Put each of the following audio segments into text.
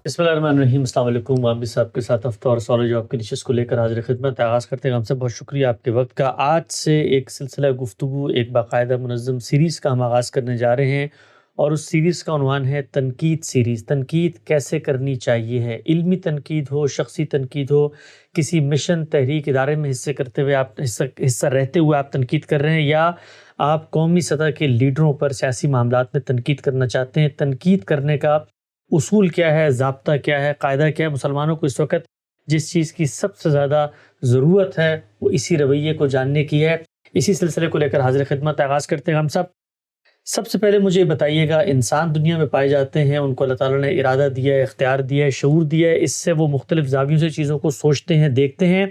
بسم اللہ الرحمن الرحیم۔ السلام علیکم۔ عابد صاحب کے ساتھ ہفتہ اور سوال جواب کی نشست کو لے کر حاضر خدمت آغاز کرتے ہیں۔ ہم سے بہت شکریہ آپ کے وقت کا۔ آج سے ایک سلسلہ گفتگو، ایک باقاعدہ منظم سیریز کا ہم آغاز کرنے جا رہے ہیں، اور اس سیریز کا عنوان ہے تنقید سیریز۔ تنقید کیسے کرنی چاہیے ہے، علمی تنقید ہو، شخصی تنقید ہو، کسی مشن تحریک ادارے میں حصہ رہتے ہوئے آپ تنقید کر رہے ہیں، یا آپ قومی سطح کے لیڈروں پر سیاسی معاملات میں تنقید کرنا چاہتے ہیں۔ تنقید کرنے کا اصول کیا ہے، ضابطہ کیا ہے، قاعدہ کیا ہے؟ مسلمانوں کو اس وقت جس چیز کی سب سے زیادہ ضرورت ہے وہ اسی رویے کو جاننے کی ہے۔ اسی سلسلے کو لے کر حاضر خدمت آغاز کرتے ہیں ہم سب سے پہلے مجھے بتائیے گا، انسان دنیا میں پائے جاتے ہیں، ان کو اللہ تعالیٰ نے ارادہ دیا ہے، اختیار دیا ہے، شعور دیا ہے، اس سے وہ مختلف زاویوں سے چیزوں کو سوچتے ہیں، دیکھتے ہیں،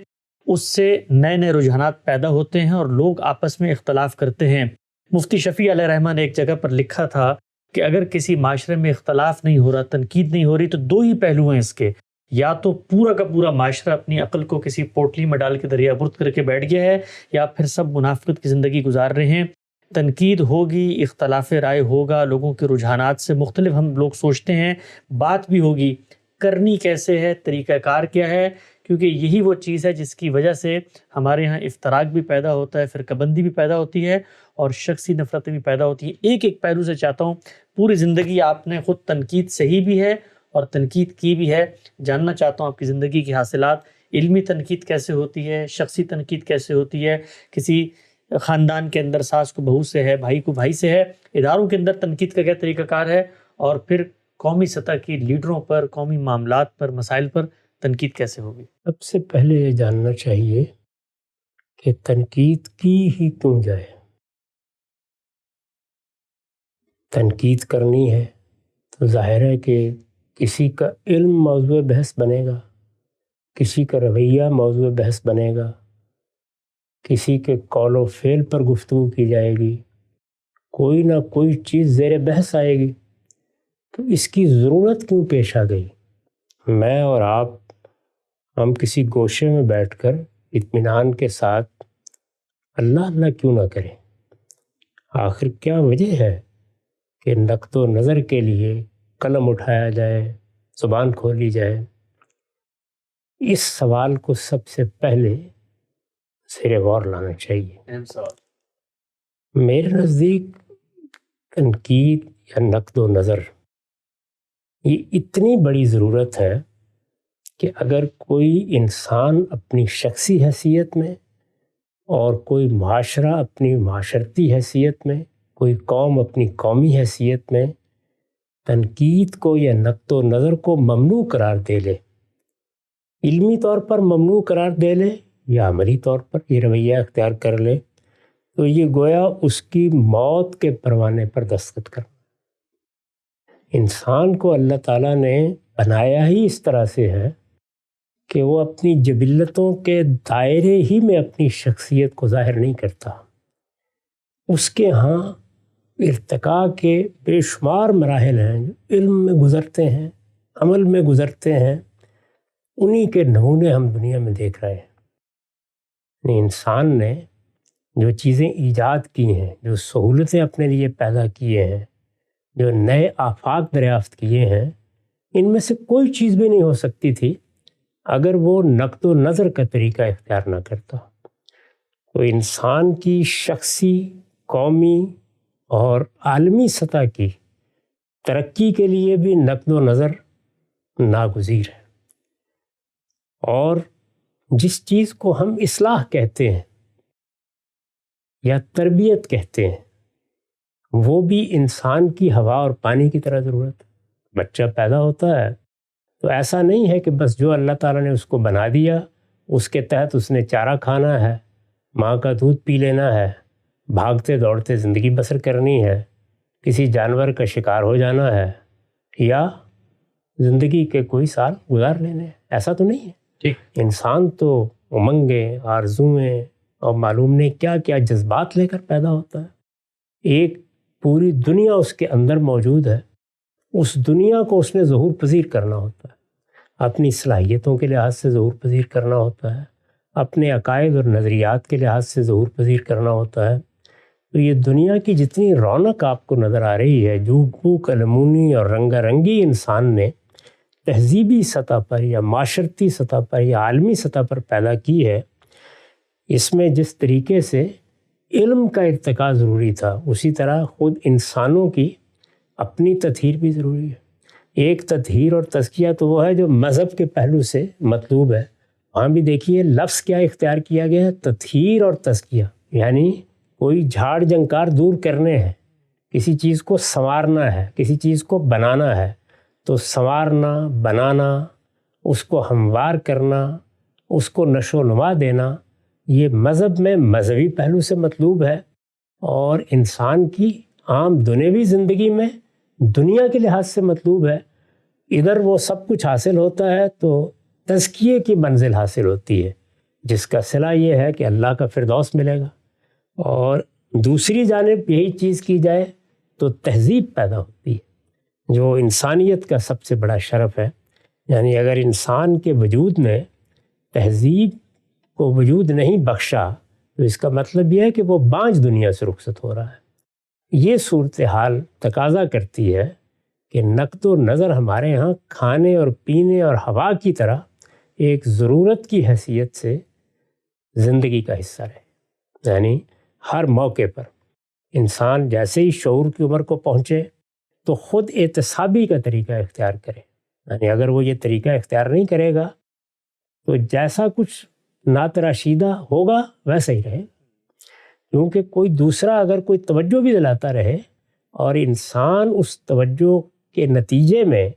اس سے نئے نئے رجحانات پیدا ہوتے ہیں اور لوگ آپس میں اختلاف کرتے ہیں۔ مفتی شفیع علیہ رحمہ نے ایک جگہ پر لکھا تھا کہ اگر کسی معاشرے میں اختلاف نہیں ہو رہا، تنقید نہیں ہو رہی، تو دو ہی پہلو ہیں اس کے، یا تو پورا کا پورا معاشرہ اپنی عقل کو کسی پوٹلی میں ڈال کے دریا برد کر کے بیٹھ گیا ہے، یا پھر سب منافقت کی زندگی گزار رہے ہیں۔ تنقید ہوگی، اختلاف رائے ہوگا، لوگوں کے رجحانات سے مختلف ہم لوگ سوچتے ہیں، بات بھی ہوگی، کرنی کیسے ہے، طریقہ کار کیا ہے، کیونکہ یہی وہ چیز ہے جس کی وجہ سے ہمارے ہاں افتراق بھی پیدا ہوتا ہے، فرقہ بندی بھی پیدا ہوتی ہے، اور شخصی نفرتیں بھی پیدا ہوتی ہیں۔ ایک پہلو سے چاہتا ہوں، پوری زندگی آپ نے خود تنقید صحیح بھی ہے اور تنقید کی بھی ہے، جاننا چاہتا ہوں آپ کی زندگی کی حاصلات، علمی تنقید کیسے ہوتی ہے، شخصی تنقید کیسے ہوتی ہے، کسی خاندان کے اندر ساس کو بہو سے ہے، بھائی کو بھائی سے ہے، اداروں کے اندر تنقید کا کیا طریقہ کار ہے، اور پھر قومی سطح کی لیڈروں پر، قومی معاملات پر، مسائل پر تنقید کیسے ہوگی؟ سب سے پہلے یہ جاننا چاہیے کہ تنقید کی ہی کیوں جائے۔ تنقید کرنی ہے تو ظاہر ہے کہ کسی کا علم موضوع بحث بنے گا، کسی کا رویہ موضوع بحث بنے گا، کسی کے قول و فعل پر گفتگو کی جائے گی، کوئی نہ کوئی چیز زیر بحث آئے گی۔ تو اس کی ضرورت کیوں پیش آ گئی؟ میں اور آپ ہم کسی گوشے میں بیٹھ کر اطمینان کے ساتھ اللہ اللہ کیوں نہ کریں؟ آخر کیا وجہ ہے کہ نقد و نظر کے لیے قلم اٹھایا جائے، زبان کھولی جائے؟ اس سوال کو سب سے پہلے زیر غور لانا چاہیے۔ میرے نزدیک تنقید یا نقد و نظر یہ اتنی بڑی ضرورت ہے کہ اگر کوئی انسان اپنی شخصی حیثیت میں، اور کوئی معاشرہ اپنی معاشرتی حیثیت میں، کوئی قوم اپنی قومی حیثیت میں تنقید کو یا نقد و نظر کو ممنوع قرار دے لے، علمی طور پر ممنوع قرار دے لے یا عملی طور پر یہ رویہ اختیار کر لے، تو یہ گویا اس کی موت کے پروانے پر دستخط کرنا۔ انسان کو اللہ تعالیٰ نے بنایا ہی اس طرح سے ہے کہ وہ اپنی جبلتوں کے دائرے ہی میں اپنی شخصیت کو ظاہر نہیں کرتا۔ اس کے ہاں ارتقاء کے بے شمار مراحل ہیں جو علم میں گزرتے ہیں، عمل میں گزرتے ہیں، انہی کے نمونے ہم دنیا میں دیکھ رہے ہیں۔ انسان نے جو چیزیں ایجاد کی ہیں، جو سہولتیں اپنے لیے پیدا کیے ہیں، جو نئے آفاق دریافت کیے ہیں، ان میں سے کوئی چیز بھی نہیں ہو سکتی تھی اگر وہ نقد و نظر کا طریقہ اختیار نہ کرتا۔ تو انسان کی شخصی، قومی اور عالمی سطح کی ترقی کے لیے بھی نقد و نظر ناگزیر ہے۔ اور جس چیز کو ہم اصلاح کہتے ہیں یا تربیت کہتے ہیں، وہ بھی انسان کی ہوا اور پانی کی طرح ضرورت ہے۔ بچہ پیدا ہوتا ہے تو ایسا نہیں ہے کہ بس جو اللہ تعالیٰ نے اس کو بنا دیا اس کے تحت اس نے چارہ کھانا ہے، ماں کا دودھ پی لینا ہے، بھاگتے دوڑتے زندگی بسر کرنی ہے، کسی جانور کا شکار ہو جانا ہے، یا زندگی کے کوئی سال گزار لینے ہیں۔ ایسا تو نہیں ہے۔ انسان تو امنگیں، آرزویں اور معلوم نہیں کیا کیا جذبات لے کر پیدا ہوتا ہے۔ ایک پوری دنیا اس کے اندر موجود ہے، اس دنیا کو اس نے ظہور پذیر کرنا ہوتا ہے، اپنی صلاحیتوں کے لحاظ سے ظہور پذیر کرنا ہوتا ہے، اپنے عقائد اور نظریات کے لحاظ سے ظہور پذیر کرنا ہوتا ہے۔ تو یہ دنیا کی جتنی رونق آپ کو نظر آ رہی ہے، جو بو کلمونی اور رنگا رنگی انسان نے تہذیبی سطح پر یا معاشرتی سطح پر یا عالمی سطح پر پیدا کی ہے، اس میں جس طریقے سے علم کا ارتقاء ضروری تھا، اسی طرح خود انسانوں کی اپنی تطہیر بھی ضروری ہے۔ ایک تطہیر اور تزکیہ تو وہ ہے جو مذہب کے پہلو سے مطلوب ہے، وہاں بھی دیکھیے لفظ کیا اختیار کیا گیا ہے، تطہیر اور تزکیہ، یعنی کوئی جھاڑ جھنکار دور کرنے ہیں، کسی چیز کو سنوارنا ہے، کسی چیز کو بنانا ہے، تو سنوارنا، بنانا، اس کو ہموار کرنا، اس کو نشو و نما دینا، یہ مذہب میں مذہبی پہلو سے مطلوب ہے، اور انسان کی عام دنیوی زندگی میں دنیا کے لحاظ سے مطلوب ہے۔ ادھر وہ سب کچھ حاصل ہوتا ہے تو تزکیے کی منزل حاصل ہوتی ہے، جس کا صلہ یہ ہے کہ اللہ کا فردوس ملے گا، اور دوسری جانب یہی چیز کی جائے تو تہذیب پیدا ہوتی ہے، جو انسانیت کا سب سے بڑا شرف ہے۔ یعنی اگر انسان کے وجود نے تہذیب کو وجود نہیں بخشا تو اس کا مطلب یہ ہے کہ وہ بانج دنیا سے رخصت ہو رہا ہے۔ یہ صورتحال تقاضا کرتی ہے کہ نقد و نظر ہمارے ہاں کھانے اور پینے اور ہوا کی طرح ایک ضرورت کی حیثیت سے زندگی کا حصہ رہے، یعنی ہر موقع پر انسان جیسے ہی شعور کی عمر کو پہنچے تو خود احتسابی کا طریقہ اختیار کرے۔ یعنی اگر وہ یہ طریقہ اختیار نہیں کرے گا تو جیسا کچھ ناتراشیدہ ہوگا ویسا ہی رہے، کیونکہ کوئی دوسرا اگر کوئی توجہ بھی دلاتا رہے اور انسان اس توجہ کے نتیجے میں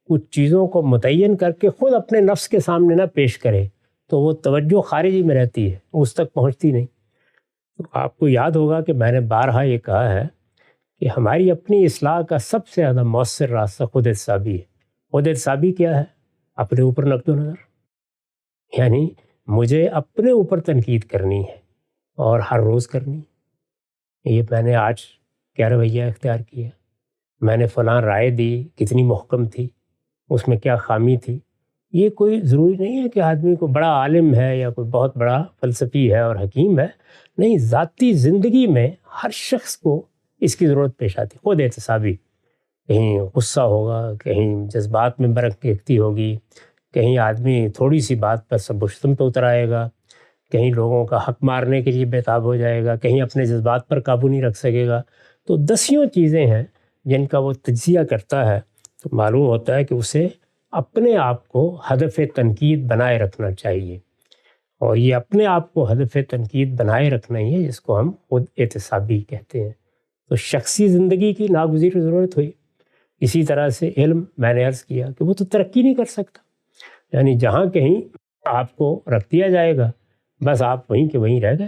کچھ چیزوں کو متعین کر کے خود اپنے نفس کے سامنے نہ پیش کرے تو وہ توجہ خارجی میں رہتی ہے، اس تک پہنچتی نہیں۔ تو آپ کو یاد ہوگا کہ میں نے بارہا یہ کہا ہے کہ ہماری اپنی اصلاح کا سب سے زیادہ مؤثر راستہ خود احتسابی ہے۔ خود احتسابی کیا ہے؟ اپنے اوپر نقد و نظر، یعنی مجھے اپنے اوپر تنقید کرنی ہے اور ہر روز کرنی ہے۔ یہ میں نے آج کیا رویہ اختیار کیا، میں نے فلاں رائے دی کتنی محکم تھی، اس میں کیا خامی تھی۔ یہ کوئی ضروری نہیں ہے کہ آدمی کو بڑا عالم ہے یا کوئی بہت بڑا فلسفی ہے اور حکیم ہے، نہیں، ذاتی زندگی میں ہر شخص کو اس کی ضرورت پیش آتی۔ خود احتسابی، کہیں غصہ ہوگا، کہیں جذبات میں برانگیختگی ہوگی، کہیں آدمی تھوڑی سی بات پر سب و شتم پہ اتر آئے گا، کہیں لوگوں کا حق مارنے کے لیے بے تاب ہو جائے گا، کہیں اپنے جذبات پر قابو نہیں رکھ سکے گا۔ تو دسیوں چیزیں ہیں جن کا وہ تجزیہ کرتا ہے، تو معلوم ہوتا ہے کہ اسے اپنے آپ کو ہدف تنقید بنائے رکھنا چاہیے، اور یہ اپنے آپ کو ہدف تنقید بنائے رکھنا ہی ہے جس کو ہم خود احتسابی کہتے ہیں۔ تو شخصی زندگی کی ناگزیر ضرورت ہوئی۔ اسی طرح سے علم، میں نے عرض کیا کہ وہ تو ترقی نہیں کر سکتا، یعنی جہاں کہیں آپ کو رکھ دیا جائے گا بس آپ وہیں کے وہیں رہ گئے،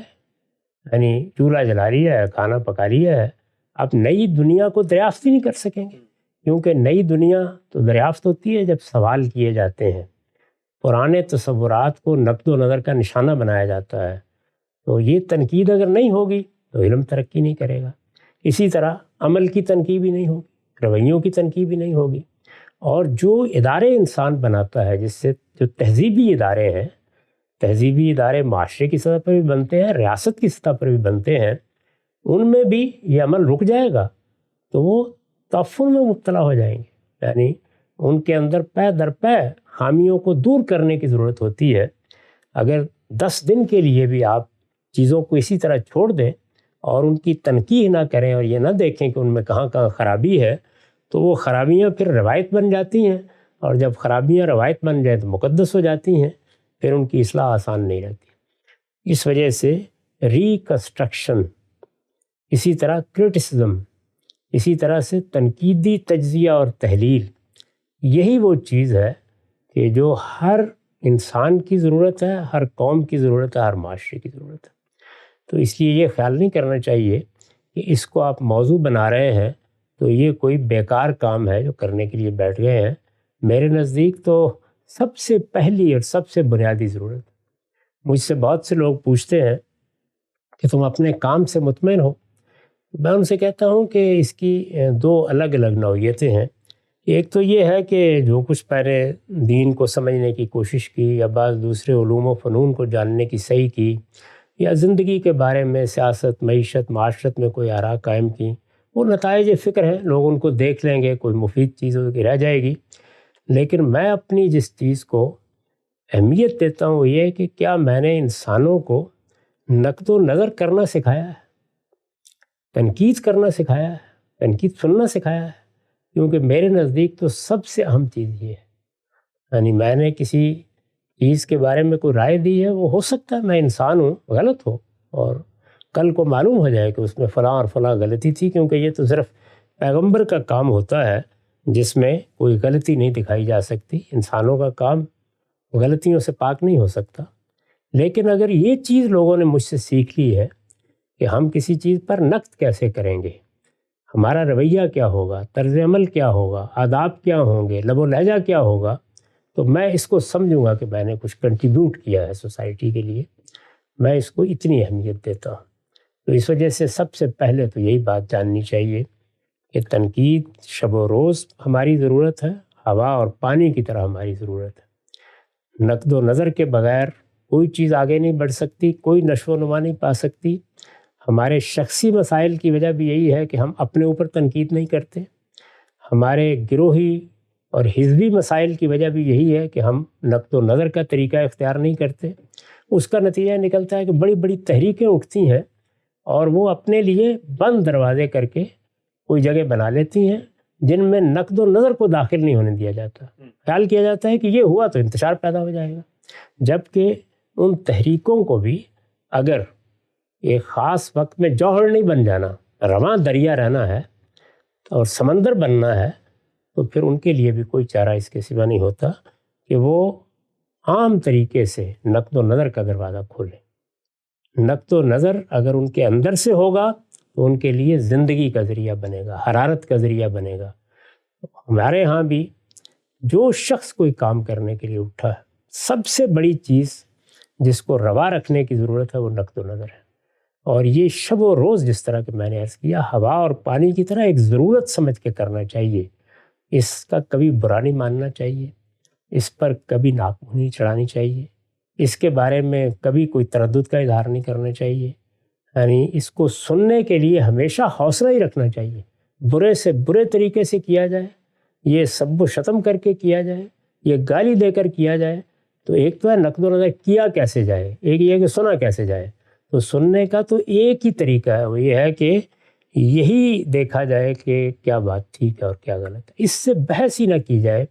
یعنی چولہا جلا لیا ہے، کھانا پکا لیا ہے، آپ نئی دنیا کو دریافت ہی نہیں کر سکیں گے، کیونکہ نئی دنیا تو دریافت ہوتی ہے جب سوال کیے جاتے ہیں، پرانے تصورات کو نقد و نظر کا نشانہ بنایا جاتا ہے۔ تو یہ تنقید اگر نہیں ہوگی تو علم ترقی نہیں کرے گا۔ اسی طرح عمل کی تنقید بھی نہیں ہوگی، رویوں کی تنقید بھی نہیں ہوگی، اور جو ادارے انسان بناتا ہے، جس سے جو تہذیبی ادارے ہیں، تہذیبی ادارے معاشرے کی سطح پر بھی بنتے ہیں، ریاست کی سطح پر بھی بنتے ہیں، ان میں بھی یہ عمل رک جائے گا تو وہ تعفن میں مبتلا ہو جائیں گے، یعنی ان کے اندر پے در پے خامیوں کو دور کرنے کی ضرورت ہوتی ہے۔ اگر 10 دن کے لیے بھی آپ چیزوں کو اسی طرح چھوڑ دیں اور ان کی تنقید نہ کریں اور یہ نہ دیکھیں کہ ان میں کہاں کہاں خرابی ہے، تو وہ خرابیاں پھر روایت بن جاتی ہیں، اور جب خرابیاں روایت بن جائیں تو مقدس ہو جاتی ہیں، پھر ان کی اصلاح آسان نہیں رہتی۔ اس وجہ سے ریکنسٹرکشن، اسی طرح کرٹیسزم، اسی طرح سے تنقیدی تجزیہ اور تحلیل، یہی وہ چیز ہے کہ جو ہر انسان کی ضرورت ہے، ہر قوم کی ضرورت ہے، ہر معاشرے کی ضرورت ہے۔ تو اس لیے یہ خیال نہیں کرنا چاہیے کہ اس کو آپ موضوع بنا رہے ہیں تو یہ کوئی بیکار کام ہے جو کرنے کے لیے بیٹھ گئے ہیں۔ میرے نزدیک تو سب سے پہلی اور سب سے بنیادی ضرورت، مجھ سے بہت سے لوگ پوچھتے ہیں کہ تم اپنے کام سے مطمئن ہو؟ میں ان سے کہتا ہوں کہ اس کی 2 الگ الگ نوعیتیں ہیں۔ ایک تو یہ ہے کہ جو کچھ میں نے دین کو سمجھنے کی کوشش کی، یا بعض دوسرے علوم و فنون کو جاننے کی سعی کی، یا زندگی کے بارے میں سیاست، معیشت، معاشرت میں کوئی آراء قائم کی، وہ نتائج فکر ہیں، لوگ ان کو دیکھ لیں گے، کوئی مفید چیز کی رہ جائے گی۔ لیکن میں اپنی جس چیز کو اہمیت دیتا ہوں وہ یہ ہے کہ کیا میں نے انسانوں کو نقد و نظر کرنا سکھایا ہے، تنقید کرنا سکھایا ہے، تنقید سننا سکھایا ہے؟ کیونکہ میرے نزدیک تو سب سے اہم چیز یہ ہے، یعنی میں نے کسی چیز کے بارے میں کوئی رائے دی ہے، وہ ہو سکتا ہے میں انسان ہوں، غلط ہو، اور کل کو معلوم ہو جائے کہ اس میں فلاں اور فلاں غلطی تھی، کیونکہ یہ تو صرف پیغمبر کا کام ہوتا ہے جس میں کوئی غلطی نہیں دکھائی جا سکتی، انسانوں کا کام غلطیوں سے پاک نہیں ہو سکتا۔ لیکن اگر یہ چیز لوگوں نے مجھ سے سیکھ لی ہے کہ ہم کسی چیز پر نقد کیسے کریں گے، ہمارا رویہ کیا ہوگا، طرز عمل کیا ہوگا، آداب کیا ہوں گے، لب و لہجہ کیا ہوگا، تو میں اس کو سمجھوں گا کہ میں نے کچھ کنٹریبیوٹ کیا ہے سوسائٹی کے لیے، میں اس کو اتنی اہمیت دیتا ہوں۔ تو اس وجہ سے سب سے پہلے تو یہی بات جاننی چاہیے کہ تنقید شب و روز ہماری ضرورت ہے، ہوا اور پانی کی طرح ہماری ضرورت ہے۔ نقد و نظر کے بغیر کوئی چیز آگے نہیں بڑھ سکتی، کوئی نشو و نما نہیں پا سکتی۔ ہمارے شخصی مسائل کی وجہ بھی یہی ہے کہ ہم اپنے اوپر تنقید نہیں کرتے، ہمارے گروہی اور حزبی مسائل کی وجہ بھی یہی ہے کہ ہم نقد و نظر کا طریقہ اختیار نہیں کرتے۔ اس کا نتیجہ نکلتا ہے کہ بڑی بڑی تحریکیں اٹھتی ہیں اور وہ اپنے لیے بند دروازے کر کے کوئی جگہ بنا لیتی ہیں جن میں نقد و نظر کو داخل نہیں ہونے دیا جاتا۔ خیال کیا جاتا ہے کہ یہ ہوا تو انتشار پیدا ہو جائے گا، جبکہ ان تحریکوں کو بھی اگر ایک خاص وقت میں جوہر نہیں بن جانا، رواں دریا رہنا ہے اور سمندر بننا ہے، تو پھر ان کے لیے بھی کوئی چارہ اس کے سوا نہیں ہوتا کہ وہ عام طریقے سے نقد و نظر کا دروازہ کھولیں۔ نقد و نظر اگر ان کے اندر سے ہوگا تو ان کے لیے زندگی کا ذریعہ بنے گا، حرارت کا ذریعہ بنے گا۔ ہمارے ہاں بھی جو شخص کوئی کام کرنے کے لیے اٹھا ہے، سب سے بڑی چیز جس کو روا رکھنے کی ضرورت ہے وہ نقد و نظر ہے، اور یہ شب و روز جس طرح کہ میں نے عرض کیا ہوا اور پانی کی طرح ایک ضرورت سمجھ کے کرنا چاہیے۔ اس کا کبھی برا نہیں ماننا چاہیے، اس پر کبھی ناک نہیں چڑھانی چاہیے، اس کے بارے میں کبھی کوئی تردد کا اظہار نہیں کرنا چاہیے، یعنی اس کو سننے کے لیے ہمیشہ حوصلہ ہی رکھنا چاہیے۔ برے سے برے طریقے سے کیا جائے، یہ سب و شتم کر کے کیا جائے، یہ گالی دے کر کیا جائے، تو ایک تو ہے نقد و نظر کیا کیسے جائے، ایک یہ کہ سنا کیسے جائے۔ تو سننے کا تو ایک ہی طریقہ ہے، وہ یہ ہے کہ یہی دیکھا جائے کہ کیا بات ٹھیک ہے اور کیا غلط ہے۔ اس سے بحث ہی نہ کی جائے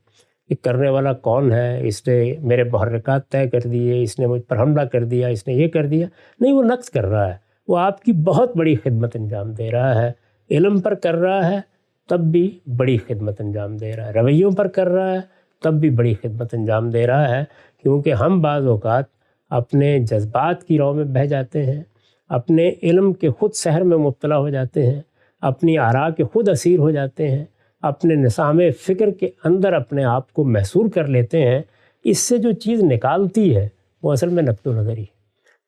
کہ کرنے والا کون ہے، اس نے میرے محرکات طے کر دیے، اس نے مجھ پر حملہ کر دیا، اس نے یہ کر دیا۔ نہیں، وہ نقد کر رہا ہے، وہ آپ کی بہت بڑی خدمت انجام دے رہا ہے، علم پر کر رہا ہے تب بھی بڑی خدمت انجام دے رہا ہے، رویوں پر کر رہا ہے تب بھی بڑی خدمت انجام دے رہا ہے، کیونکہ ہم بعض اوقات اپنے جذبات کی رو میں بہہ جاتے ہیں، اپنے علم کے خود سحر میں مبتلا ہو جاتے ہیں، اپنی آراء کے خود اسیر ہو جاتے ہیں، اپنے نظام فکر کے اندر اپنے آپ کو محصور کر لیتے ہیں۔ اس سے جو چیز نکالتی ہے وہ اصل میں نقد و نظر ہی ہے۔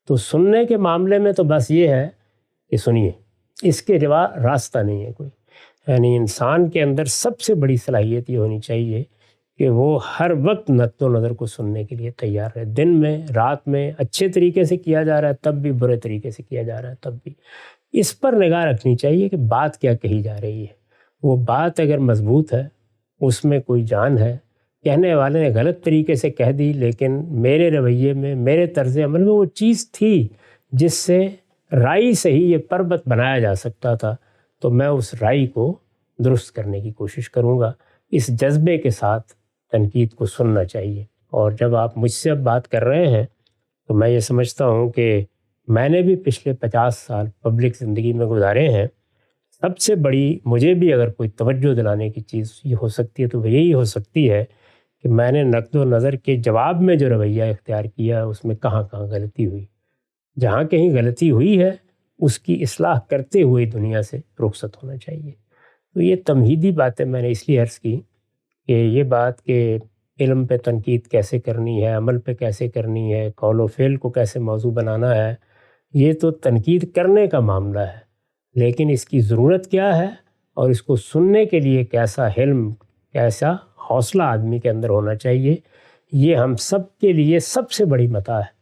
تو سننے کے معاملے میں تو بس یہ ہے کہ سنیے، اس کے سوا راستہ نہیں ہے کوئی۔ یعنی انسان کے اندر سب سے بڑی صلاحیت یہ ہونی چاہیے کہ وہ ہر وقت نقد و نظر کو سننے کے لیے تیار ہے، دن میں، رات میں، اچھے طریقے سے کیا جا رہا ہے تب بھی، برے طریقے سے کیا جا رہا ہے تب بھی۔ اس پر نگاہ رکھنی چاہیے کہ بات کیا کہی جا رہی ہے، وہ بات اگر مضبوط ہے، اس میں کوئی جان ہے، کہنے والے نے غلط طریقے سے کہہ دی لیکن میرے رویے میں، میرے طرز عمل میں وہ چیز تھی جس سے رائی سے ہی یہ پربت بنایا جا سکتا تھا، تو میں اس رائی کو درست کرنے کی کوشش کروں گا۔ اس جذبے کے ساتھ تنقید کو سننا چاہیے۔ اور جب آپ مجھ سے اب بات کر رہے ہیں تو میں یہ سمجھتا ہوں کہ میں نے بھی پچھلے 50 سال پبلک زندگی میں گزارے ہیں، سب سے بڑی مجھے بھی اگر کوئی توجہ دلانے کی چیز یہ ہو سکتی ہے تو وہ یہی ہو سکتی ہے کہ میں نے نقد و نظر کے جواب میں جو رویہ اختیار کیا اس میں کہاں کہاں غلطی ہوئی، جہاں کہیں غلطی ہوئی ہے اس کی اصلاح کرتے ہوئے دنیا سے رخصت ہونا چاہیے۔ تو یہ تمہیدی باتیں میں نے اس لیے عرض کی کہ یہ بات کہ علم پہ تنقید کیسے کرنی ہے، عمل پہ کیسے کرنی ہے، قول و فعل کو کیسے موضوع بنانا ہے، یہ تو تنقید کرنے کا معاملہ ہے، لیکن اس کی ضرورت کیا ہے اور اس کو سننے کے لیے کیسا علم، کیسا حوصلہ آدمی کے اندر ہونا چاہیے، یہ ہم سب کے لیے سب سے بڑی متاع ہے۔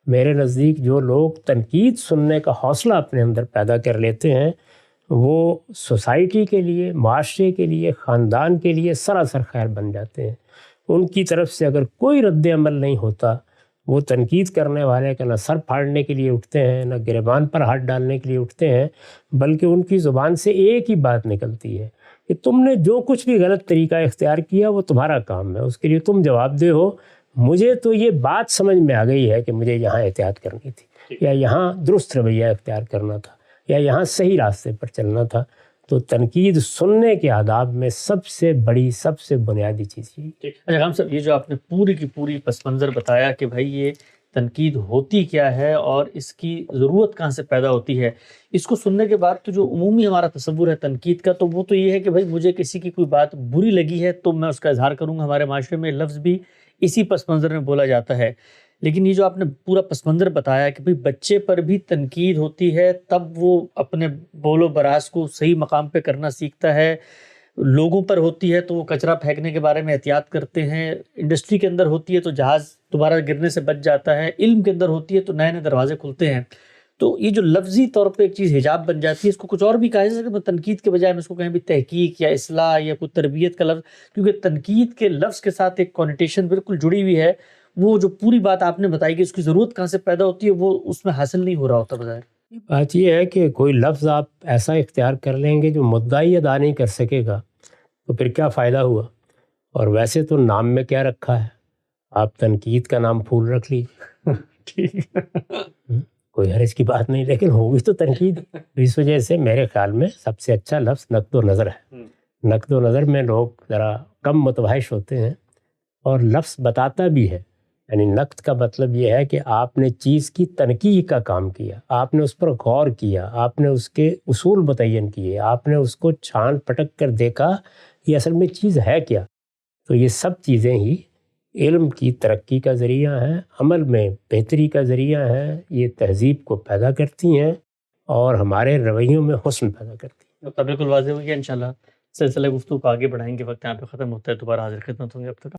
میرے نزدیک جو لوگ تنقید سننے کا حوصلہ اپنے اندر پیدا کر لیتے ہیں وہ سوسائٹی کے لیے، معاشرے کے لیے، خاندان کے لیے سراسر خیر بن جاتے ہیں۔ ان کی طرف سے اگر کوئی رد عمل نہیں ہوتا، وہ تنقید کرنے والے کا نہ سر پھاڑنے کے لیے اٹھتے ہیں، نہ گریبان پر ہاتھ ڈالنے کے لیے اٹھتے ہیں، بلکہ ان کی زبان سے ایک ہی بات نکلتی ہے کہ تم نے جو کچھ بھی غلط طریقہ اختیار کیا وہ تمہارا کام ہے، اس کے لیے تم جواب دہ ہو۔ مجھے تو یہ بات سمجھ میں آ گئی ہے کہ مجھے یہاں احتیاط کرنی تھی، یا یہاں درست رویہ اختیار کرنا تھا، یا یہاں صحیح راستے پر چلنا تھا۔ تو تنقید سننے کے آداب میں سب سے بڑی، سب سے بنیادی چیز یہ۔ اچھا خان صاحب، یہ جو آپ نے پوری کی پوری پس منظر بتایا کہ بھائی یہ تنقید ہوتی کیا ہے اور اس کی ضرورت کہاں سے پیدا ہوتی ہے، اس کو سننے کے بعد تو جو عمومی ہمارا تصور ہے تنقید کا، تو وہ تو یہ ہے کہ بھائی مجھے کسی کی کوئی بات بری لگی ہے تو میں اس کا اظہار کروں گا۔ ہمارے معاشرے میں لفظ بھی اسی پس منظر میں بولا جاتا ہے، لیکن یہ جو آپ نے پورا پس منظر بتایا کہ بھئی بچے پر بھی تنقید ہوتی ہے، تب وہ اپنے بول و براز کو صحیح مقام پہ کرنا سیکھتا ہے، لوگوں پر ہوتی ہے تو وہ کچرا پھینکنے کے بارے میں احتیاط کرتے ہیں، انڈسٹری کے اندر ہوتی ہے تو جہاز دوبارہ گرنے سے بچ جاتا ہے، علم کے اندر ہوتی ہے تو نئے نئے دروازے کھلتے ہیں۔ تو یہ جو لفظی طور پہ ایک چیز حجاب بن جاتی ہے، اس کو کچھ اور بھی کہا جا سکتا ہے، تنقید کے بجائے ہم اس کو کہیں بھی تحقیق یا اصلاح یا کوئی تربیت کا لفظ، کیونکہ تنقید کے لفظ کے ساتھ ایک کونوٹیشن بالکل جڑی ہوئی ہے۔ وہ جو پوری بات آپ نے بتائی کہ اس کی ضرورت کہاں سے پیدا ہوتی ہے، وہ اس میں حاصل نہیں ہو رہا ہوتا بظاہر۔ بات یہ ہے کہ کوئی لفظ آپ ایسا اختیار کر لیں گے جو مدعی ادا نہیں کر سکے گا تو پھر کیا فائدہ ہوا؟ اور ویسے تو نام میں کیا رکھا ہے؟ آپ تنقید کا نام پھول رکھ لیجیے، ٹھیک کوئی حرج کی بات نہیں، لیکن ہوگی تو تنقید۔ اس وجہ سے میرے خیال میں سب سے اچھا لفظ نقد و نظر ہے۔ نقد و نظر میں لوگ ذرا کم متوحش ہوتے ہیں، اور لفظ بتاتا بھی ہے، یعنی نقد کا مطلب یہ ہے کہ آپ نے چیز کی تنقیح کا کام کیا، آپ نے اس پر غور کیا، آپ نے اس کے اصول متعین کیے، آپ نے اس کو چھان پٹک کر دیکھا یہ اصل میں چیز ہے کیا۔ تو یہ سب چیزیں ہی علم کی ترقی کا ذریعہ ہیں، عمل میں بہتری کا ذریعہ ہیں، یہ تہذیب کو پیدا کرتی ہیں اور ہمارے رویوں میں حسن پیدا کرتی ہیں۔ بالکل واضح ہو گیا۔ انشاءاللہ سلسلہ گفتگو کو آگے بڑھائیں گے، وقت یہاں پہ ختم ہوتا ہے، دوبارہ حاضر خدمت ہوں گے، اب تک